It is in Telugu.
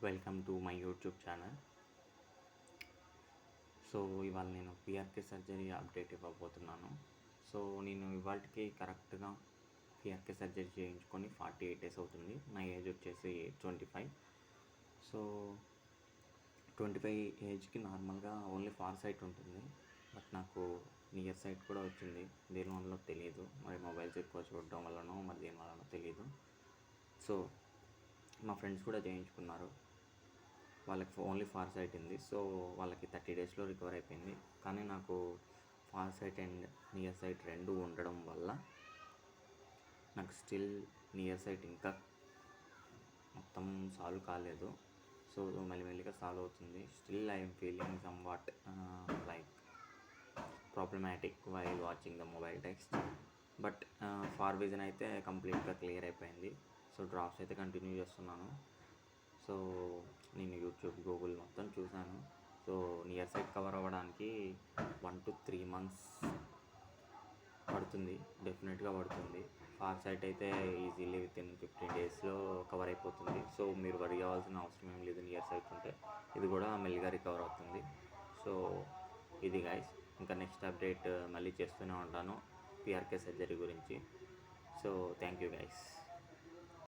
Welcome to my YouTube channel. So ఇవాళ నేను పిఆర్కే సర్జరీ అప్డేట్ ఇవ్వబోతున్నాను. సో నేను ఇవాళకి కరెక్ట్గా పిఆర్కే సర్జరీ చేయించుకొని 48 డేస్ అవుతుంది. నా ఏజ్ వచ్చేసి 25. సో 25 ఏజ్కి నార్మల్గా ఓన్లీ ఫార్ సైట్ ఉంటుంది, బట్ నాకు నియర్ సైట్ కూడా వచ్చింది. దేనివల్ల తెలియదు, మరి మొబైల్స్ ఎక్కువ చూడడం వల్లనో మరి దేనివల్లనో తెలియదు. సో మా ఫ్రెండ్స్ కూడా చేయించుకున్నారు, వాళ్ళకి ఓన్లీ ఫార్ సైట్ ఉంది. సో వాళ్ళకి 30 డేస్లో రికవర్ అయిపోయింది. కానీ నాకు far sight and near sight రెండు ఉండడం వల్ల నాకు స్టిల్ నియర్ సైట్ ఇంకా మొత్తం సాల్వ్ కాలేదు. సో మెల్లిమెల్లిగా సాల్వ్ అవుతుంది. Still I'm feeling somewhat like problematic while watching the mobile text. But far vision అయితే కంప్లీట్గా క్లియర్ అయిపోయింది. సో డ్రాప్స్ అయితే కంటిన్యూ చేస్తున్నాను. సో నేను యూట్యూబ్, గూగుల్ మొత్తం చూశాను. సో నియర్ సైట్ కవర్ అవ్వడానికి 1 to 3 months పడుతుంది, డెఫినెట్గా పడుతుంది. ఫార్ సైట్ అయితే ఈజీలీ వితిన్ 15 డేస్లో కవర్ అయిపోతుంది. సో మీరు వరి అవ్వాల్సిన అవసరం ఏం లేదు. నియర్ సైట్ ఉంటే ఇది కూడా మెల్లిగా రికవర్ అవుతుంది. సో ఇది గైస్, ఇంకా నెక్స్ట్ అప్డేట్ మళ్ళీ చేస్తూనే ఉంటాను పిఆర్కే సర్జరీ గురించి. So thank you guys.